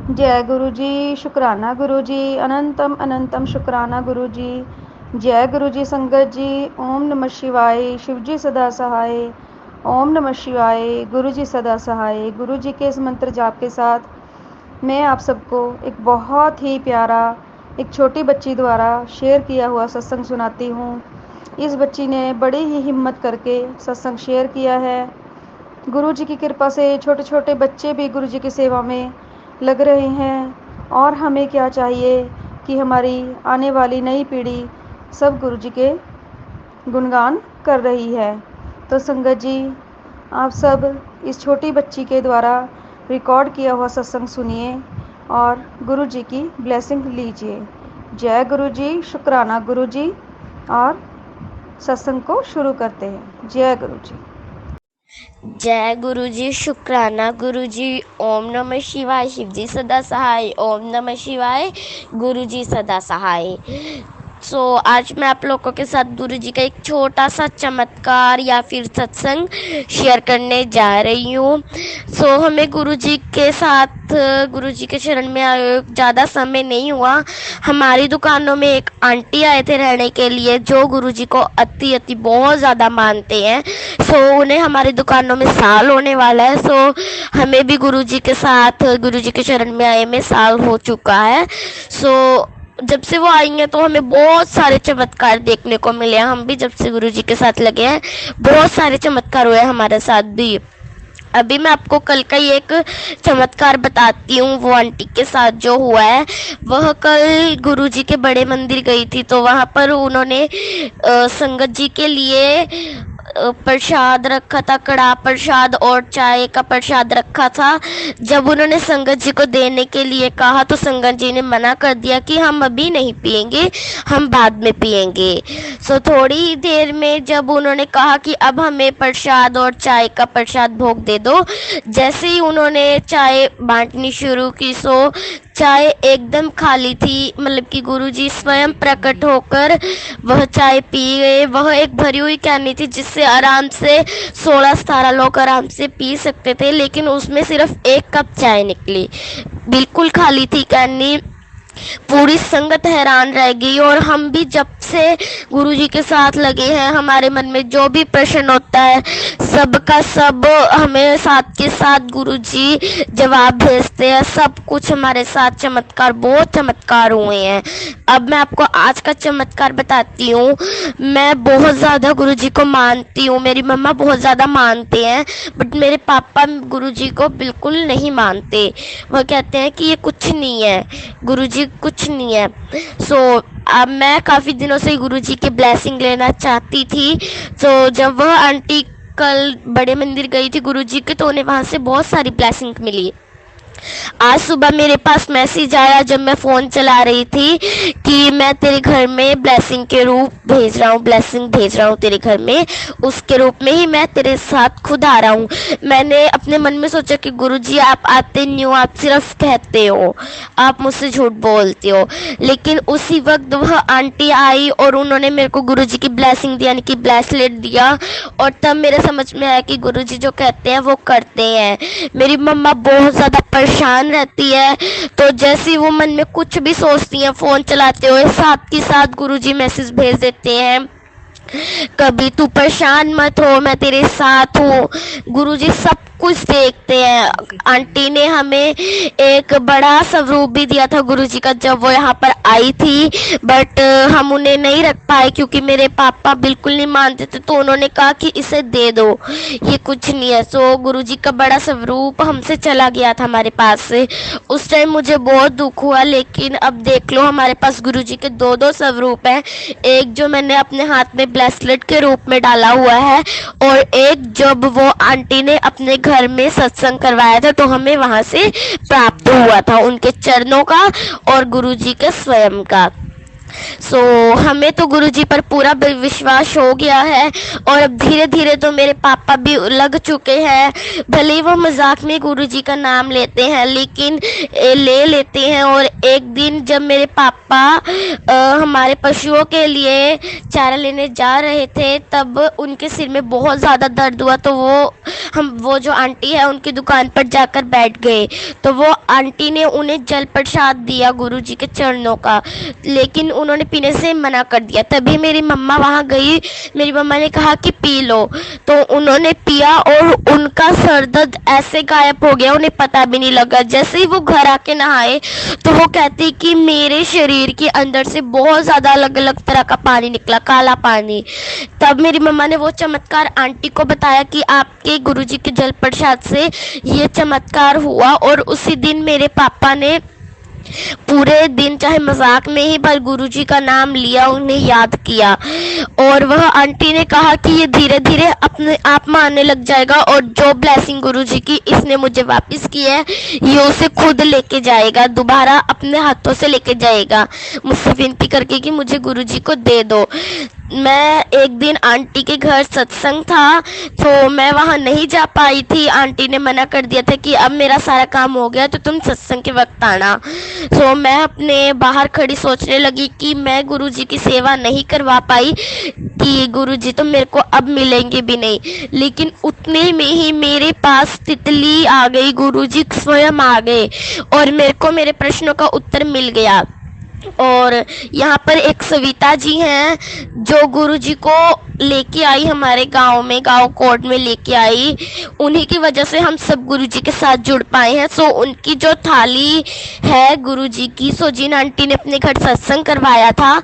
जय गुरु जी, शुक्राना गुरु जी, अनंतम अनंतम शुक्राना गुरु जी। जय गुरु जी संगत जी। ओम नमः शिवाय। शिव जी सदा सहाय। ओम नमः शिवाय। गुरु जी सदा सहाय। गुरु जी के इस मंत्र जाप के साथ मैं आप सबको एक बहुत ही प्यारा, एक छोटी बच्ची द्वारा शेयर किया हुआ सत्संग सुनाती हूँ। इस बच्ची ने बड़ी ही हिम्मत करके सत्संग शेयर किया है। गुरु जी की कृपा से छोटे छोटे बच्चे भी गुरु जी की सेवा में लग रहे हैं, और हमें क्या चाहिए कि हमारी आने वाली नई पीढ़ी सब गुरु जी के गुणगान कर रही है। तो संगत जी, आप सब इस छोटी बच्ची के द्वारा रिकॉर्ड किया हुआ सत्संग सुनिए और गुरु जी की ब्लेसिंग लीजिए। जय गुरु जी, शुक्राना गुरु जी। और सत्संग को शुरू करते हैं। जय गुरु जी। जय गुरु जी, शुक्राना गुरु जी। ओम नमः शिवाय। शिव जी सदा सहाय। ओम नमः शिवाय। गुरु जी सदा सहाय। आज मैं आप लोगों के साथ गुरु जी का एक छोटा सा चमत्कार या फिर सत्संग शेयर करने जा रही हूँ। हमें गुरु जी के साथ गुरु जी के शरण में ज़्यादा समय नहीं हुआ। हमारी दुकानों में एक आंटी आए थे रहने के लिए, जो गुरु जी को अति अति बहुत ज़्यादा मानते हैं। उन्हें हमारी दुकानों में साल होने वाला है। हमें भी गुरु जी के साथ गुरु जी के शरण में आए में साल हो चुका है। जब से वो आई हैं तो हमें बहुत सारे चमत्कार देखने को मिले हैं। हम भी जब से गुरु जी के साथ लगे हैं बहुत सारे चमत्कार हुए हमारे साथ भी। अभी मैं आपको कल का ही एक चमत्कार बताती हूँ। वो आंटी के साथ जो हुआ है, वह कल गुरु जी के बड़े मंदिर गई थी, तो वहाँ पर उन्होंने संगत जी के लिए प्रसाद रखा था, कड़ा प्रसाद और चाय का प्रसाद रखा था। जब उन्होंने संगत जी को देने के लिए कहा तो संगत जी ने मना कर दिया कि हम अभी नहीं पिएंगे, हम बाद में पिएंगे। थोड़ी देर में जब उन्होंने कहा कि अब हमें प्रसाद और चाय का प्रसाद भोग दे दो, जैसे ही उन्होंने चाय बांटनी शुरू की, चाय एकदम खाली थी। मतलब कि गुरुजी स्वयं प्रकट होकर वह चाय पी गए। वह एक भरी हुई कैनी थी जिससे आराम से 16-17 लोग आराम से पी सकते थे, लेकिन उसमें सिर्फ एक कप चाय निकली। बिल्कुल खाली थी कैनी। पूरी संगत हैरान रह गई। और हम भी जब से गुरुजी के साथ लगे हैं, हमारे मन में जो भी प्रश्न होता है सबका सब हमें साथ के साथ गुरुजी जवाब भेजते हैं। सब कुछ हमारे साथ चमत्कार, बहुत चमत्कार हुए हैं। अब मैं आपको आज का चमत्कार बताती हूँ। मैं बहुत ज़्यादा गुरुजी को मानती हूँ, मेरी मम्मा बहुत ज़्यादा मानते हैं, बट मेरे पापा गुरुजी को बिल्कुल नहीं मानते। वह कहते हैं कि ये कुछ नहीं है, गुरुजी कुछ नहीं है। अब मैं काफ़ी दिनों से गुरुजी की ब्लेसिंग लेना चाहती थी। जब वह आंटी कल बड़े मंदिर गई थी गुरुजी के, तो उन्हें वहाँ से बहुत सारी ब्लेसिंग मिली। आज सुबह मेरे पास मैसेज आया जब मैं फ़ोन चला रही थी कि मैं तेरे घर में ब्लेसिंग के रूप भेज रहा हूँ, ब्लेसिंग भेज रहा हूँ तेरे घर में, उसके रूप में ही मैं तेरे साथ खुद आ रहा हूँ। मैंने अपने मन में सोचा कि गुरुजी आप आते नहीं हो, आप सिर्फ कहते हो, आप मुझसे झूठ बोलते हो। लेकिन उसी वक्त वह आंटी आई और उन्होंने मेरे को गुरुजी की ब्लेसिंग दी, यानी कि ब्रेसलेट दिया। और तब मेरे समझ में आया कि गुरुजी जो कहते हैं वो करते हैं। मेरी मम्मा बहुत ज़्यादा परेशान रहती है, तो जैसे वो मन में कुछ भी सोचती हैं, फ़ोन चलाते हुए साथ के साथ गुरुजी मैसेज भेज देते हैं, कभी तू परेशान मत हो, मैं तेरे साथ हूँ। गुरुजी सब कुछ देखते हैं। आंटी ने हमें एक बड़ा स्वरूप भी दिया था गुरुजी का जब वो यहाँ पर आई थी, बट हम उन्हें नहीं रख पाए क्योंकि मेरे पापा बिल्कुल नहीं मानते थे। तो उन्होंने कहा कि इसे दे दो, ये कुछ नहीं है। गुरुजी का बड़ा स्वरूप हमसे चला गया था हमारे पास से। उस टाइम मुझे बहुत दुख हुआ, लेकिन अब देख लो हमारे पास गुरुजी के दो स्वरूप हैं। एक जो मैंने अपने हाथ में ब्रेसलेट के रूप में डाला हुआ है, और एक जब वो आंटी ने अपने घर में सत्संग करवाया था तो हमें वहां से प्राप्त हुआ था, उनके चरणों का और गुरुजी के स्वयं का। सो हमें तो गुरुजी पर पूरा विश्वास हो गया है और अब धीरे धीरे तो मेरे पापा भी लग चुके हैं। भले ही वो मजाक में गुरुजी का नाम लेते हैं, लेकिन ले लेते हैं। और एक दिन जब मेरे पापा हमारे पशुओं के लिए चारा लेने जा रहे थे, तब उनके सिर में बहुत ज़्यादा दर्द हुआ। तो वो जो आंटी है उनकी दुकान पर जाकर बैठ गए। तो वो आंटी ने उन्हें जल प्रसाद दिया गुरुजी के चरणों का, लेकिन उन्होंने पीने से मना कर दिया। तभी मेरी मम्मा वहाँ गई, मेरी मम्मा ने कहा कि पी लो। तो उन्होंने पिया और उनका सर दर्द ऐसे गायब हो गया, उन्हें पता भी नहीं लगा। जैसे ही वो घर आके नहाए तो वो कहती कि मेरे शरीर के अंदर से बहुत ज़्यादा अलग अलग तरह का पानी निकला, काला पानी। तब मेरी मम्मा ने वो चमत्कार आंटी को बताया कि आपके गुरुजी के जल प्रसाद से ये चमत्कार हुआ। और उसी दिन मेरे पापा ने पूरे दिन, चाहे मजाक में ही, पर गुरुजी का नाम लिया, उन्हें याद किया। और वह आंटी ने कहा कि ये धीरे धीरे अपने आप मानने लग जाएगा और जो ब्लेसिंग गुरुजी की इसने मुझे वापस की है, ये उसे खुद लेके जाएगा, दोबारा अपने हाथों से लेके जाएगा, मुझसे विनती करके कि मुझे गुरुजी को दे दो। मैं एक दिन आंटी के घर सत्संग था, तो मैं वहाँ नहीं जा पाई थी। आंटी ने मना कर दिया था कि अब मेरा सारा काम हो गया तो तुम सत्संग के वक्त आना। तो मैं अपने बाहर खड़ी सोचने लगी कि मैं गुरुजी की सेवा नहीं करवा पाई, कि गुरुजी तो मेरे को अब मिलेंगे भी नहीं। लेकिन उतने में ही मेरे पास तितली आ गई, गुरुजी स्वयं आ गए और मेरे को मेरे प्रश्नों का उत्तर मिल गया। और यहाँ पर एक सविता जी हैं जो गुरुजी को लेके आई, हमारे गांव में, गांव कोट में लेके आई। उन्हीं की वजह से हम सब गुरुजी के साथ जुड़ पाए हैं। सो उनकी जो थाली है गुरुजी की, सो जिन आंटी ने अपने घर सत्संग करवाया था,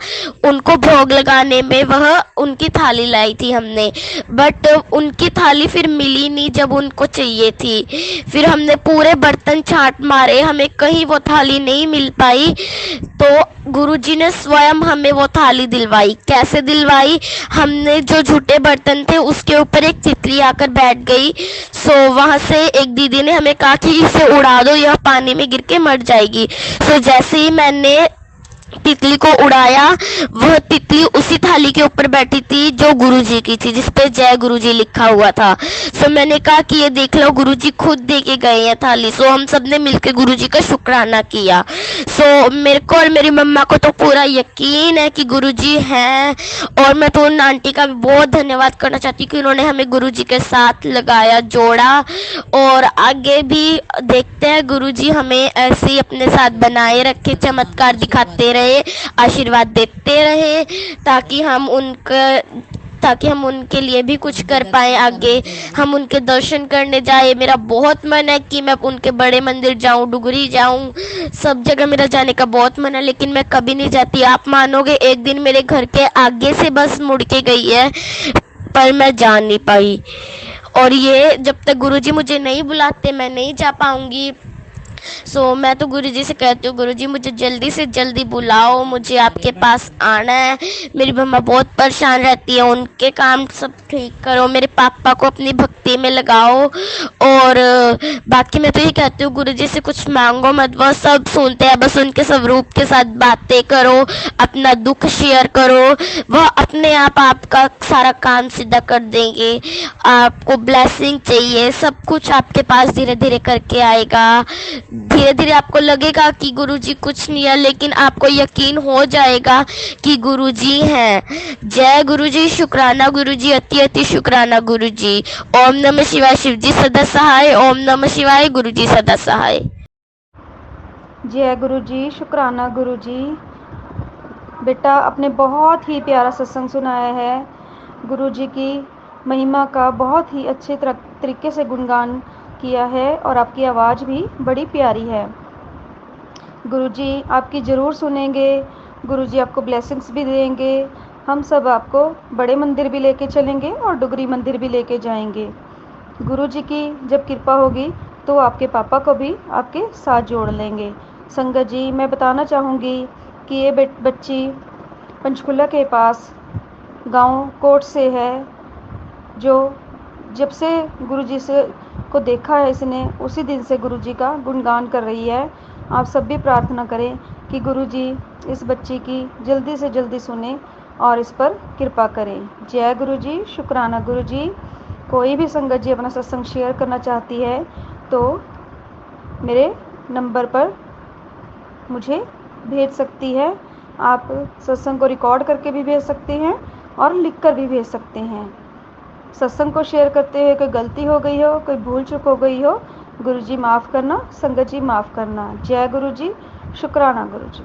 उनको भोग लगाने में वह उनकी थाली लाई थी हमने। बट उनकी थाली फिर मिली नहीं जब उनको चाहिए थी। फिर हमने पूरे बर्तन छांट मारे, हमें कहीं वो थाली नहीं मिल पाई। तो गुरुजी ने स्वयं हमें वो थाली दिलवाई। कैसे दिलवाई? हमने जो झूठे बर्तन थे उसके ऊपर एक तितली आकर बैठ गई। सो वहां से एक दीदी ने हमें कहा कि इसे उड़ा दो, यह पानी में गिर के मर जाएगी। सो जैसे ही मैंने तितली को उड़ाया, वह तितली उसी थाली के ऊपर बैठी थी जो गुरुजी की थी, जिसपे जय गुरुजी लिखा हुआ था। सो मैंने कहा कि ये देख लो, गुरुजी खुद दे के गए हैं थाली। सो हम सब ने मिलकर गुरुजी का शुक्राना किया। सो मेरे को और मेरी मम्मा को तो पूरा यकीन है कि गुरुजी हैं। और मैं तो उन आंटी का भी बहुत धन्यवाद करना चाहती हूँ कि उन्होंने हमें गुरुजी के साथ लगाया, जोड़ा। और आगे भी देखते हैं गुरुजी हमें ऐसे ही अपने साथ बनाए रखे, चमत्कार दिखाते रहे, आशीर्वाद देते रहे, ताकि हम उनके लिए भी कुछ कर पाए। आगे हम उनके दर्शन करने जाए। मेरा बहुत मन है कि मैं उनके बड़े मंदिर जाऊं, डुगरी जाऊं, सब जगह मेरा जाने का बहुत मन है, लेकिन मैं कभी नहीं जाती। आप मानोगे, एक दिन मेरे घर के आगे से बस मुड़ के गई है, पर मैं जा नहीं पाई। और ये जब तक गुरुजी मुझे नहीं बुलाते मैं नहीं जा पाऊंगी। सो मैं तो गुरुजी से कहती हूँ, गुरुजी मुझे जल्दी से जल्दी बुलाओ, मुझे आपके पास आना है। मेरी मम्मा बहुत परेशान रहती है, उनके काम सब ठीक करो, मेरे पापा को अपनी भक्ति में लगाओ। और बाकी मैं तो ये कहती हूँ, गुरुजी से कुछ मांगो मत, वह सब सुनते हैं, बस उनके स्वरूप के साथ बातें करो, अपना दुख शेयर करो, वह अपने आप आपका सारा काम सीधा कर देंगे। आपको ब्लेसिंग चाहिए, सब कुछ आपके पास धीरे धीरे करके आएगा। धीरे धीरे आपको लगेगा कि गुरुजी कुछ नहीं है, लेकिन आपको यकीन हो जाएगा कि गुरुजी हैं। जय गुरुजी, शुक्राना गुरुजी, अति अति शुक्राना गुरुजी। ओम नमः शिवाय, शिवजी सदा सहाय। ओम नमः शिवाय, गुरुजी सदा सहाय। जय गुरुजी, शुक्राना गुरुजी। बेटा, आपने बहुत ही प्यारा सत्संग सुनाया है। गुरुजी की महिमा का बहुत ही अच्छे तरीके से गुणगान किया है और आपकी आवाज़ भी बड़ी प्यारी है। गुरुजी आपकी ज़रूर सुनेंगे, गुरुजी आपको ब्लेसिंग्स भी देंगे। हम सब आपको बड़े मंदिर भी लेके चलेंगे और डुगरी मंदिर भी लेके जाएंगे। गुरुजी की जब कृपा होगी तो आपके पापा को भी आपके साथ जोड़ लेंगे। संगत जी, मैं बताना चाहूँगी कि ये बच्ची पंचकुला के पास गांव कोट से है, जो जब से गुरुजी से को देखा है इसने, उसी दिन से गुरुजी का गुणगान कर रही है। आप सब भी प्रार्थना करें कि गुरुजी इस बच्ची की जल्दी से जल्दी सुने और इस पर कृपा करें। जय गुरुजी। शुक्राना गुरुजी। कोई भी संगत जी अपना सत्संग शेयर करना चाहती है तो मेरे नंबर पर मुझे भेज सकती है। आप सत्संग को रिकॉर्ड करके भी भेज सकते हैं और लिख कर भी भेज सकते हैं। सत्संग को शेयर करते हुए कोई गलती हो गई हो, कोई भूल चूक हो गई हो, गुरुजी माफ़ करना, संगत जी माफ़ करना। जय गुरुजी। शुक्राना गुरुजी।